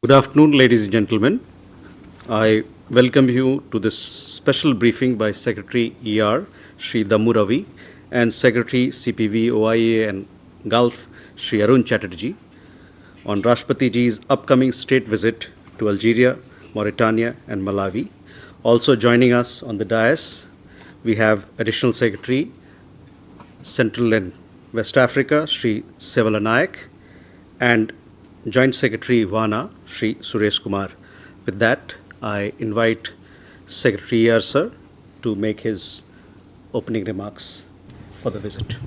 Good afternoon, ladies and gentlemen. I welcome you to this special briefing by Secretary ER, Sri Dammu Ravi, and Secretary CPV, OIA and Gulf, Sri Arun Chatterjee, on Rashtrapati Ji's upcoming state visit to Algeria, Mauritania and Malawi. Also joining us on the dais, we have Additional Secretary, Central and West Africa, Sri Sevala Nayak, and Joint Secretary Vana, Sri Suresh Kumar. With that, I invite Secretary ER sir to make his opening remarks for the visit.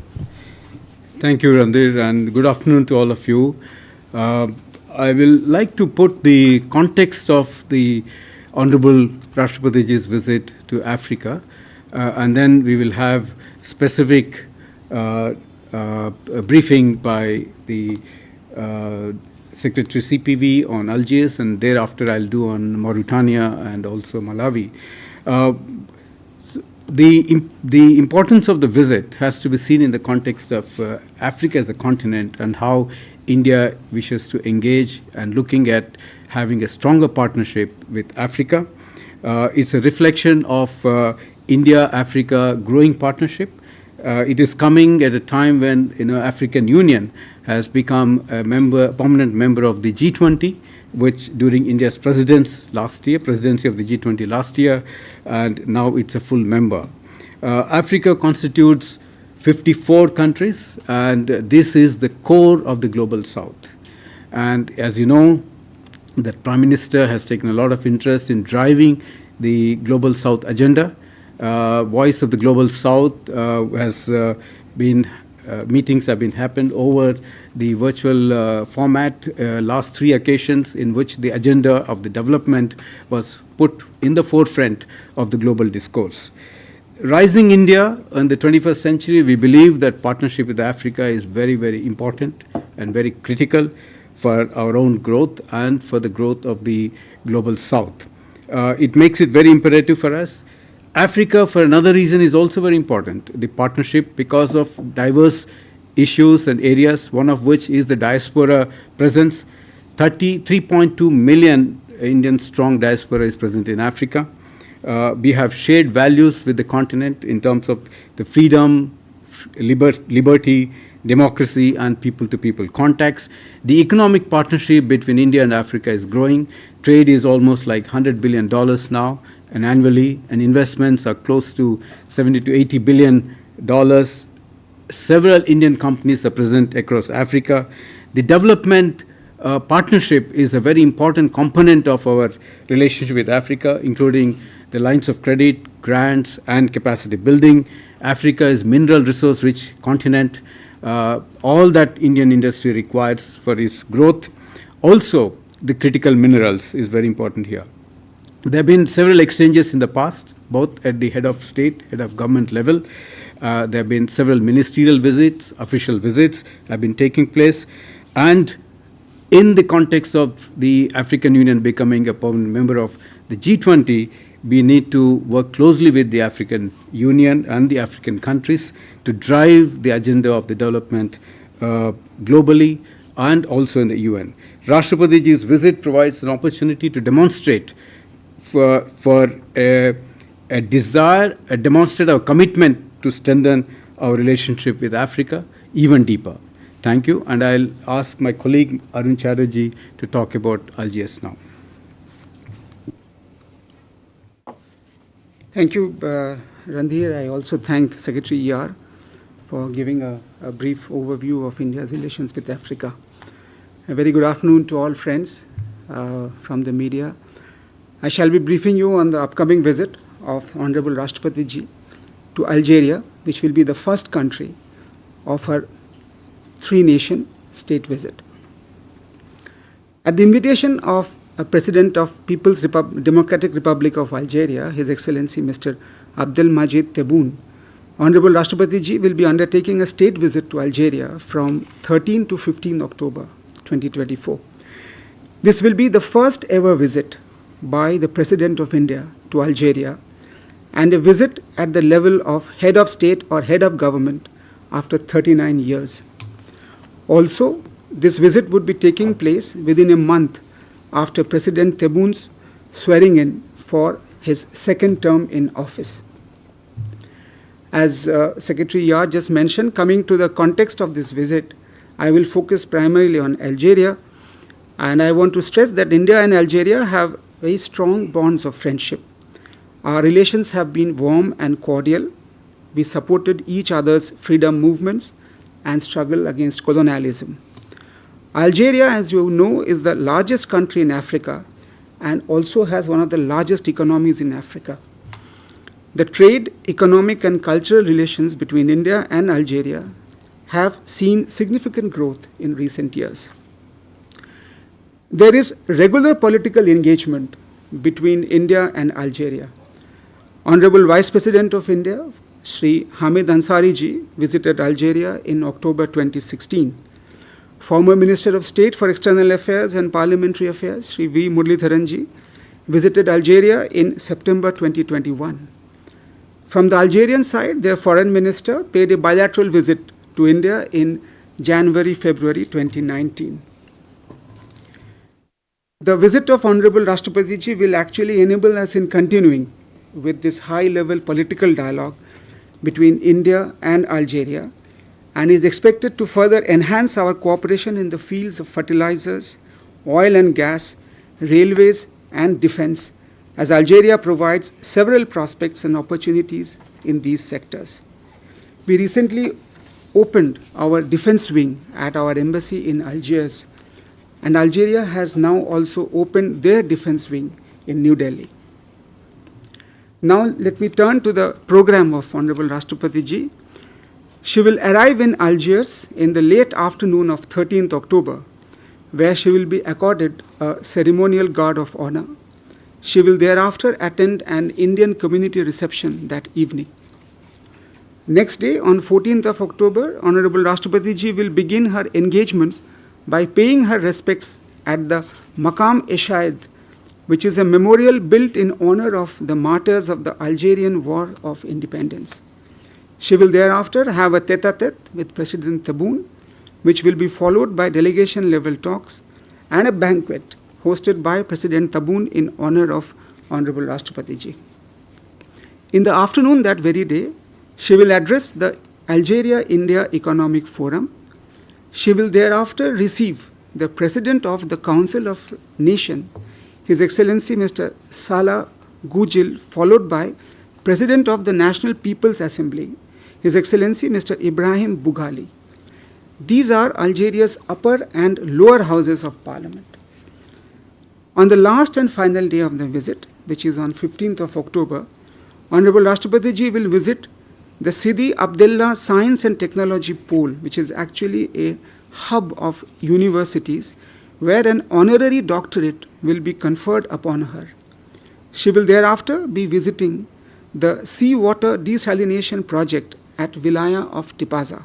Thank you, Randir, and good afternoon to all of you. I will like to put the context of the Honorable Rashtrapati Ji's visit to Africa, and then we will have specific briefing by the Secretary CPV on Algiers, and thereafter I'll do on Mauritania and also Malawi. The importance of the visit has to be seen in the context of Africa as a continent and how India wishes to engage and looking at having a stronger partnership with Africa. It's a reflection of India-Africa growing partnership. It is coming at a time when African Union has become a permanent member of the G20, which during India's presidency of the G20 last year, and now it's a full member. Africa constitutes 54 countries, and this is the core of the global South. And as you know, the Prime Minister has taken a lot of interest in driving the Global South agenda. Voice of the Global South has been meetings have been happened over the virtual format, last 3 occasions in which the agenda of the development was put in the forefront of the global discourse. Rising India in the 21st century, we believe that partnership with Africa is very, very important and very critical for our own growth and for the growth of the global South. It makes it very imperative for us. Africa, for another reason, is also very important. The partnership, because of diverse issues and areas, one of which is the diaspora presence. 3.2 million Indian strong diaspora is present in Africa. We have shared values with the continent in terms of the freedom, liberty, democracy, and people-to-people contacts. The economic partnership between India and Africa is growing. Trade is almost like $100 billion now, and annually, and investments are close to $70 to $80 billion. Several Indian companies are present across Africa. The development partnership is a very important component of our relationship with Africa, including the lines of credit, grants, and capacity building. Africa is mineral resource-rich continent. All that Indian industry requires for its growth. Also, the critical minerals is very important here. There have been several exchanges in the past, both at the head of state, head of government level. There have been several ministerial visits, official visits have been taking place. And in the context of the African Union becoming a permanent member of the G20, we need to work closely with the African Union and the African countries to drive the agenda of the development globally and also in the UN. Rashtrapati Ji's visit provides an opportunity to demonstrate demonstrate our commitment to strengthen our relationship with Africa even deeper. Thank you, and I'll ask my colleague Arun Chatterjee to talk about Algiers now. Thank you, Randhir. I also thank Secretary ER for giving a brief overview of India's relations with Africa. A very good afternoon to all friends from the media. I shall be briefing you on the upcoming visit of Honorable Rashtrapati Ji to Algeria, which will be the first country of her 3-nation state visit. At the invitation of President of People's Democratic Republic of Algeria, His Excellency Mr. Abdelmajid Tebboune, Honorable Rashtrapati Ji will be undertaking a state visit to Algeria from 13 to 15 October 2024. This will be the first ever visit by the President of India to Algeria, and a visit at the level of head of state or head of government after 39 years. Also, this visit would be taking place within a month after President Tebboun's swearing in for his second term in office. As Secretary Yar just mentioned, coming to the context of this visit, I will focus primarily on Algeria, and I want to stress that India and Algeria have very strong bonds of friendship. Our relations have been warm and cordial. We supported each other's freedom movements and struggle against colonialism. Algeria, as you know, is the largest country in Africa and also has one of the largest economies in Africa. The trade, economic, and cultural relations between India and Algeria have seen significant growth in recent years. There is regular political engagement between India and Algeria. Honorable Vice President of India, Shri Hamid Ansari ji, visited Algeria in October 2016. Former Minister of State for External Affairs and Parliamentary Affairs, Shri V. Muralidharan ji, visited Algeria in September 2021. From the Algerian side, their foreign minister paid a bilateral visit to India in January-February 2019. The visit of Honorable Rashtrapati ji will actually enable us in continuing with this high-level political dialogue between India and Algeria, and is expected to further enhance our cooperation in the fields of fertilizers, oil and gas, railways, and defense, as Algeria provides several prospects and opportunities in these sectors. We recently opened our defense wing at our embassy in Algiers, and Algeria has now also opened their defense wing in New Delhi. Now let me turn to the program of Honorable Rashtrapati ji. She will arrive in Algiers in the late afternoon of 13th October, where she will be accorded a ceremonial guard of honor. She will thereafter attend an Indian community reception that evening. Next day, on 14th of October, Honorable Rashtrapati ji will begin her engagements by paying her respects at the Maqam-e-Shahid, which is a memorial built in honor of the martyrs of the Algerian War of Independence. She will thereafter have a tete-a-tete with President Tebboune, which will be followed by delegation-level talks and a banquet hosted by President Tebboune in honor of Honorable Rashtrapati ji. In the afternoon that very day, she will address the Algeria-India Economic Forum. She will thereafter receive the President of the Council of Nations, His Excellency Mr. Salah Gujil, followed by President of the National People's Assembly, His Excellency Mr. Ibrahim Bughali. These are Algeria's upper and lower houses of parliament. On the last and final day of the visit, which is on 15th of October, Honorable Rashtrapati ji will visit the Sidi Abdullah Science and Technology Pole, which is actually a hub of universities where an honorary doctorate will be conferred upon her. She will thereafter be visiting the seawater desalination project at Wilaya of Tipaza.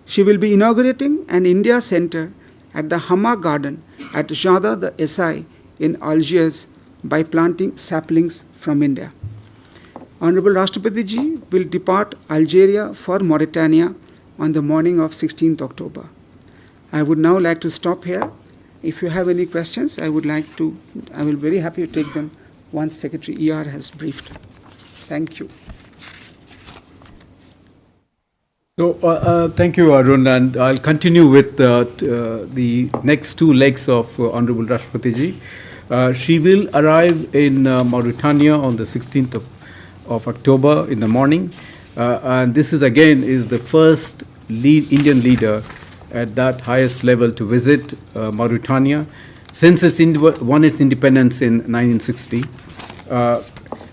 She will be inaugurating an India Center at the Hama Garden at Jada the SI in Algiers by planting saplings from India. Honorable Rashtrapati ji will depart Algeria for Mauritania on the morning of 16th October. I would now like to stop here. If you have any questions, I will be very happy to take them once Secretary ER has briefed. Thank you. So, thank you, Arun, and I'll continue with the next two legs of Honorable Rashtrapati ji. She will arrive in Mauritania on the 16th of October in the morning, and this is the first Indian leader at that highest level to visit Mauritania since it won its independence in 1960.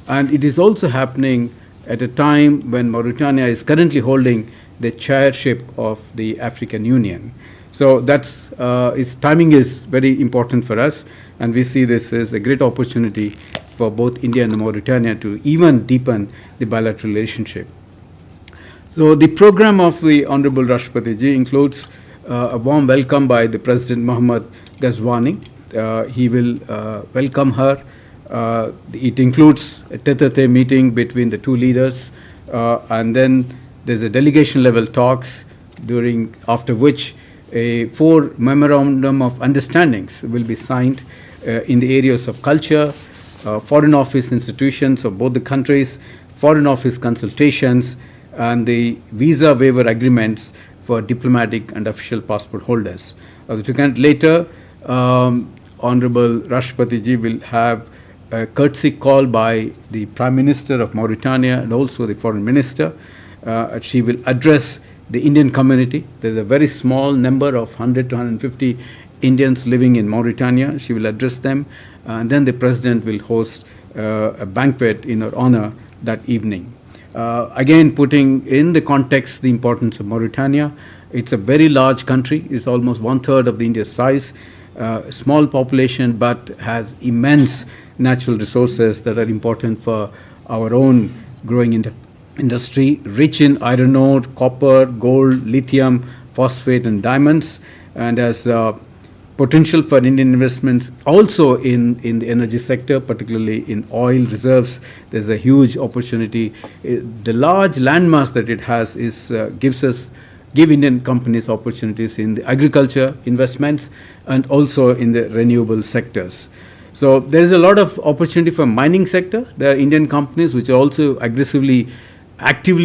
And it is also happening at a time when Mauritania is currently holding the chairship of the African Union. So its timing is very important for us, and we see this as a great opportunity for both India and Mauritania to even deepen the bilateral relationship. So the program of the Honorable Rashtrapati ji includes a warm welcome by the President Mohammad Ghazouani. He will welcome her. It includes a tete-a-tete meeting between the two leaders, and then there's a delegation-level talks, after which 4 memorandum of understandings will be signed, in the areas of culture, foreign office institutions of both the countries, foreign office consultations, and the visa waiver agreements for diplomatic and official passport holders. Later, Honorable Rashtrapati Ji will have a courtesy call by the Prime Minister of Mauritania and also the Foreign Minister. She will address the Indian community. There's a very small number of 100 to 150 Indians living in Mauritania. She will address them, and then the President will host a banquet in her honor that evening. Again, putting in the context the importance of Mauritania. It's a very large country. It's almost 1/3 of the India's size. Small population, but has immense natural resources that are important for our own growing industry, rich in iron ore, copper, gold, lithium, phosphate, and diamonds, and has potential for Indian investments also in the energy sector, particularly in oil reserves. There's a huge opportunity. The large landmass that it has give Indian companies opportunities in the agriculture investments and also in the renewable sectors. So there is a lot of opportunity for mining sector. There are Indian companies which are also actively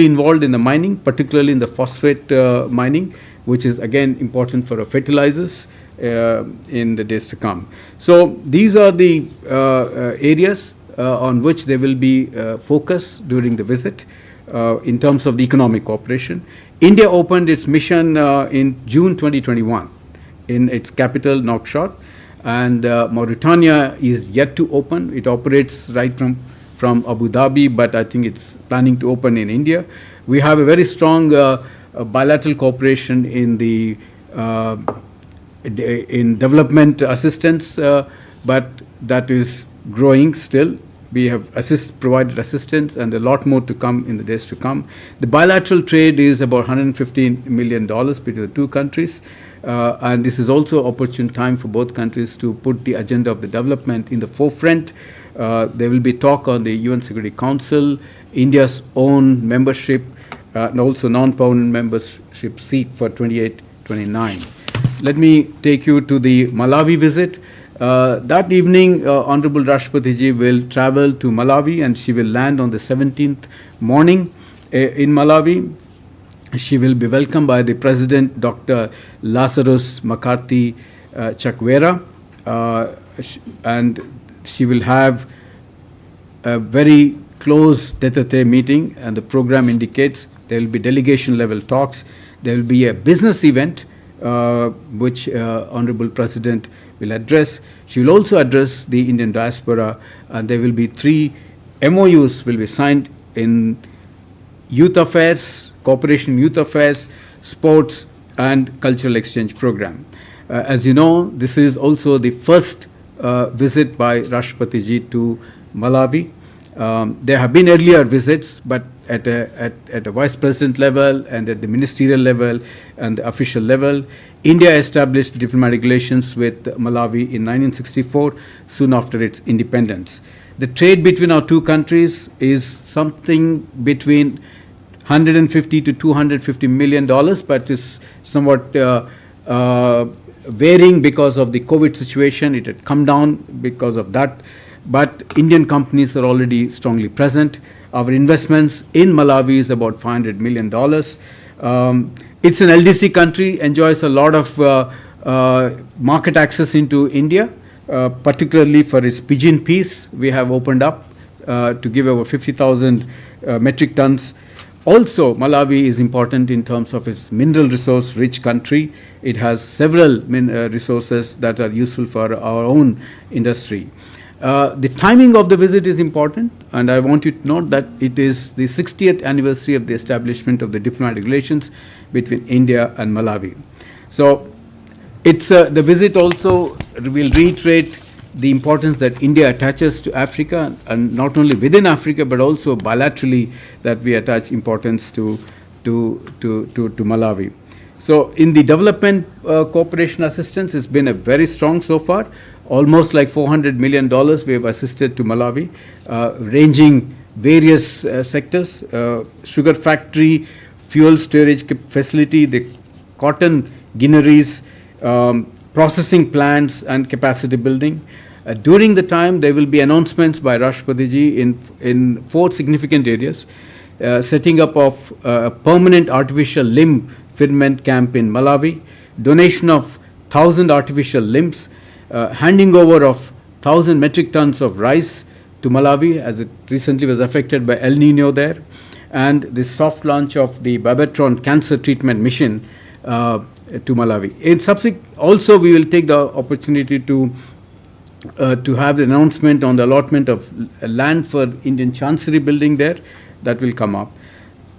involved in the mining, particularly in the phosphate mining, which is again important for fertilizers in the days to come. So these are the areas on which there will be focus during the visit in terms of the economic cooperation. India opened its mission in June 2021 in its capital, Nouakchott, and Mauritania is yet to open. It operates right from Abu Dhabi, but I think it's planning to open in India. We have a very strong bilateral cooperation in the in development assistance, but that is growing still. We have provided assistance and a lot more to come in the days to come. The bilateral trade is about $115 million between the two countries. And this is also opportune time for both countries to put the agenda of the development in the forefront. There will be talk on the UN Security Council, India's own membership, and also non-permanent membership seat for 28-29. Let me take you to the Malawi visit. That evening, Honorable Rashtrapati Ji will travel to Malawi, and she will land on the 17th morning in Malawi. She will be welcomed by the President, Dr. Lazarus McCarthy Chakwera, and she will have a very close tete-a-tete meeting, and the program indicates there will be delegation-level talks. There will be a business event which Honorable President will address. She will also address the Indian diaspora, and there will be 3 MOUs will be signed in youth affairs, cooperation in youth affairs, sports, and cultural exchange program. As you know, this is also the first visit by Rashtrapati Ji to Malawi. There have been earlier visits, but at a vice president level and at the ministerial level and the official level. India established diplomatic relations with Malawi in 1964, soon after its independence. The trade between our two countries is something between 150 to 250 million dollars, but is somewhat varying because of the COVID situation. It had come down because of that, but Indian companies are already strongly present. Our investments in Malawi is about $500 million. It's an LDC country, enjoys a lot of market access into India, particularly for its pigeon peas. We have opened up to give over 50,000 metric tons. Also, Malawi is important in terms of its mineral resource rich country. It has several resources that are useful for our own industry. The timing of the visit is important, and I want you to note that it is the 60th anniversary of the establishment of the diplomatic relations between India and Malawi. So it's the visit also will reiterate the importance that India attaches to Africa, and not only within Africa but also bilaterally that we attach importance to Malawi. So in the development cooperation assistance, it's been a very strong so far. Almost like $400 million we have assisted to Malawi, ranging various sectors, sugar factory, fuel storage facility, the cotton ginneries, processing plants and capacity building. During the time, there will be announcements by Rashtrapati in 4 significant areas. Setting up of a permanent artificial limb fitment camp in Malawi, donation of 1,000 artificial limbs, handing over of 1,000 metric tons of rice to Malawi, as it recently was affected by El Nino there, and the soft launch of the Babatron cancer treatment mission to Malawi. In subsequent, also we will take the opportunity to have the announcement on the allotment of land for Indian Chancery building there. That will come up.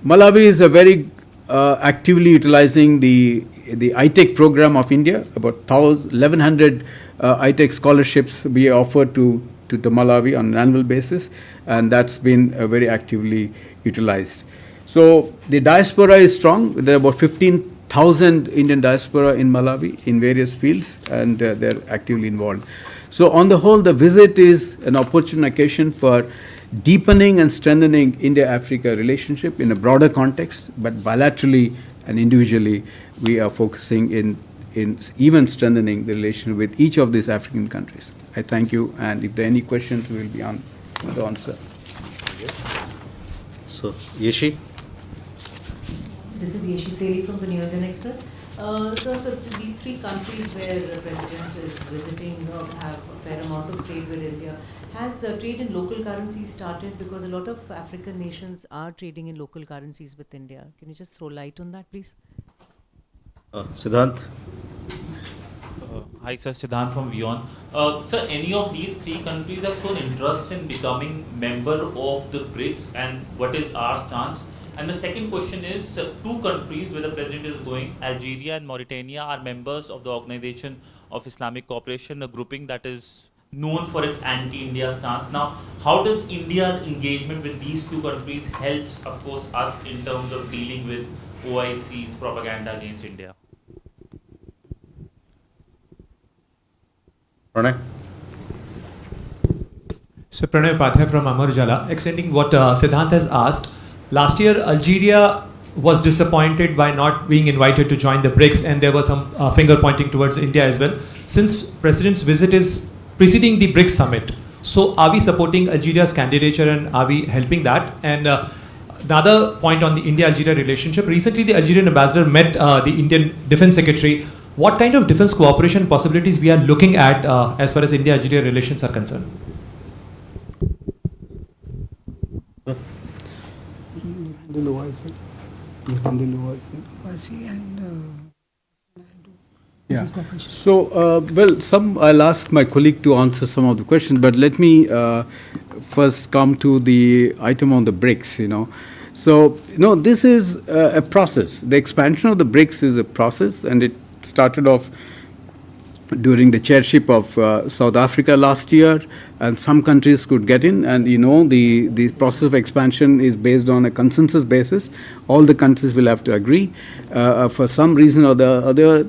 Malawi is a very actively utilizing the ITEC program of India. About 1,100 ITEC scholarships we offer to the Malawi on an annual basis, and that's been very actively utilized. So the diaspora is strong. There are about 15,000 Indian diaspora in Malawi in various fields, and they're actively involved. So on the whole, the visit is an opportune occasion for deepening and strengthening India-Africa relationship in a broader context, but bilaterally and individually, we are focusing in even strengthening the relation with each of these African countries. I thank you, and if there are any questions, we will be on to answer. So, Yeshi? This is Yeshi Seli from the New Indian Express. So these 3 countries where the President is visiting have a fair amount of trade with India. Has the trade in local currencies started? Because a lot of African nations are trading in local currencies with India. Can you just throw light on that, please? Siddhant? Hi, sir. Siddhant from Vion. Sir, any of these 3 countries have shown interest in becoming member of the BRICS, and what is our stance? And the second question is, 2 countries where the President is going, Algeria and Mauritania, are members of the Organization of Islamic Cooperation, a grouping that is known for its anti-India stance. Now, how does India's engagement with these 2 countries helps, of course, us in terms of dealing with OIC's propaganda against India? Pranay? So Pranay Upadhyay from Amar Ujala, extending what Siddhant has asked. Last year, Algeria was disappointed by not being invited to join the BRICS, and there was some finger pointing towards India as well. Since President's visit is preceding the BRICS summit, so are we supporting Algeria's candidature and are we helping that? And another point on the India-Algeria relationship, recently the Algerian ambassador met the Indian Defense Secretary. What kind of defense cooperation possibilities we are looking at as far as India-Algeria relations are concerned? Yeah. So, well, I'll ask my colleague to answer some of the questions, but let me first come to the item on the BRICS, So, this is a process. The expansion of the BRICS is a process, and it started off during the chairship of South Africa last year, and some countries could get in, and the process of expansion is based on a consensus basis. All the countries will have to agree. For some reason or the other,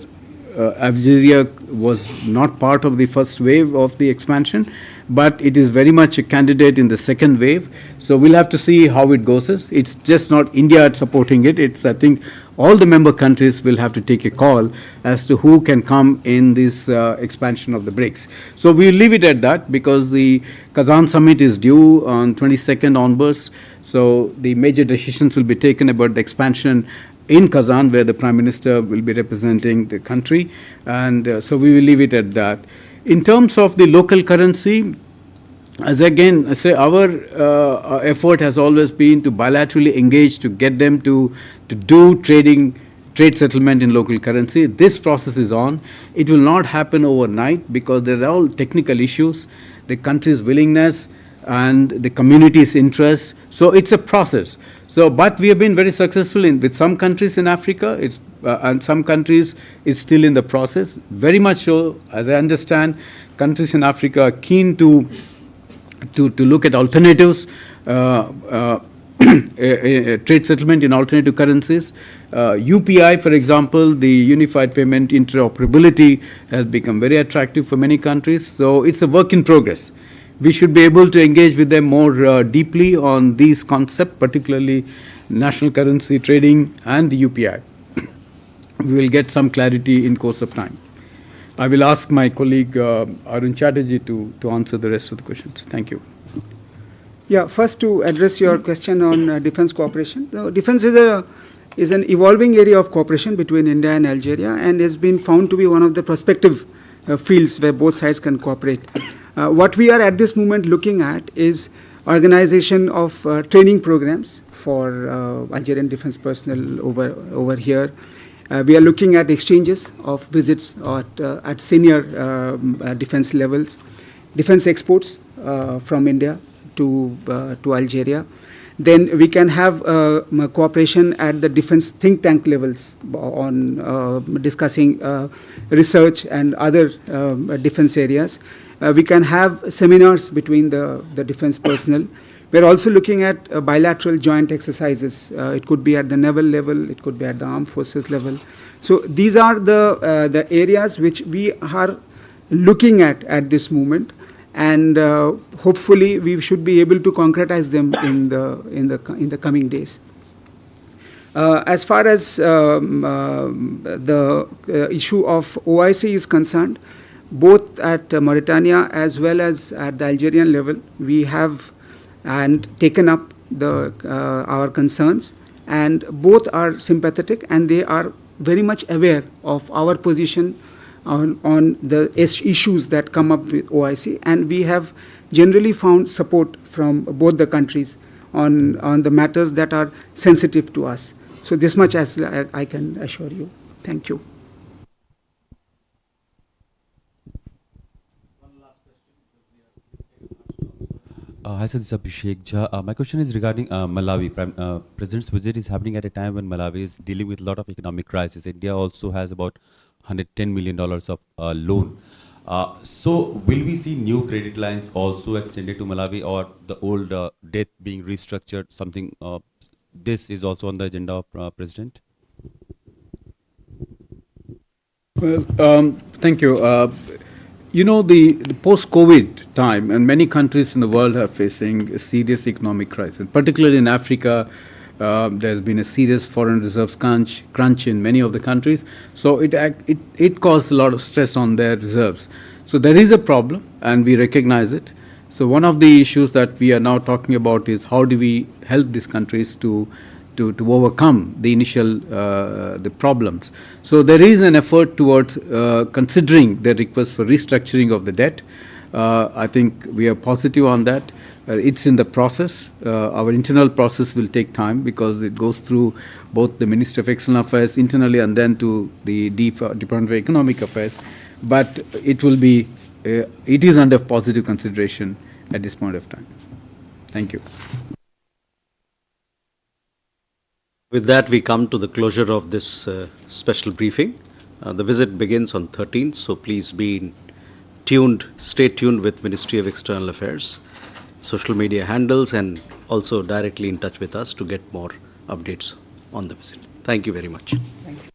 Algeria was not part of the first wave of the expansion, but it is very much a candidate in the second wave. So we'll have to see how it goes. It's just not India supporting it. It's, I think, all the member countries will have to take a call as to who can come in this expansion of the BRICS. So we'll leave it at that because the Kazan summit is due on 22nd onwards. So the major decisions will be taken about the expansion in Kazan, where the Prime Minister will be representing the country. And so we will leave it at that. In terms of the local currency, as again I say, our effort has always been to bilaterally engage to get them to do trade settlement in local currency. This process is on. It will not happen overnight because there are all technical issues, the country's willingness and the community's interest. So it's a process. So, but we have been very successful with some countries in Africa. And some countries it's still in the process. Very much so, as I understand, countries in Africa are keen to look at alternatives, trade settlement in alternative currencies. UPI, for example, the Unified Payment Interoperability has become very attractive for many countries. So it's a work in progress. We should be able to engage with them more deeply on these concepts, particularly national currency trading and the UPI. We will get some clarity in course of time. I will ask my colleague Arun Chatterjee to answer the rest of the questions. Thank you. Yeah, first to address your question on defense cooperation. Defense is an evolving area of cooperation between India and Algeria and has been found to be one of the prospective fields where both sides can cooperate. What we are at this moment looking at is organization of training programs for Algerian defense personnel over here. We are looking at exchanges of visits at senior defense levels, defense exports from India to Algeria. Then we can have cooperation at the defense think tank levels on discussing research and other defense areas. We can have seminars between the defense personnel. We're also looking at bilateral joint exercises. It could be at the naval level, it could be at the armed forces level. So these are the areas which we are looking at this moment, and hopefully we should be able to concretize them in the coming days. As far as the issue of OIC is concerned, both at Mauritania as well as at the Algerian level, we have and taken up our concerns, and both are sympathetic and they are very much aware of our position on the issues that come up with OIC, and we have generally found support from both the countries on the matters that are sensitive to us. So this much as I can assure you. Thank you. Hi, sir, this is Abhishek Jha. My question is regarding Malawi. President's visit is happening at a time when Malawi is dealing with a lot of economic crisis. India also has about $110 million of loan. So will we see new credit lines also extended to Malawi, or the old debt being restructured? Something this is also on the agenda of President? Well, thank you. You know, the post-COVID time, and many countries in the world are facing a serious economic crisis. Particularly in Africa, there's been a serious foreign reserves crunch in many of the countries. So it caused a lot of stress on their reserves. So there is a problem, and we recognize it. So one of the issues that we are now talking about is how do we help these countries to overcome the initial the problems. So there is an effort towards considering the request for restructuring of the debt. I think we are positive on that. It's in the process. Our internal process will take time because it goes through both the Ministry of External Affairs internally and then to the Department of Economic Affairs. But it will be, it is under positive consideration at this point of time. Thank you. With that, we come to the closure of this special briefing. The visit begins on 13th, so please stay tuned with Ministry of External Affairs, social media handles, and also directly in touch with us to get more updates on the visit. Thank you very much. Thank you.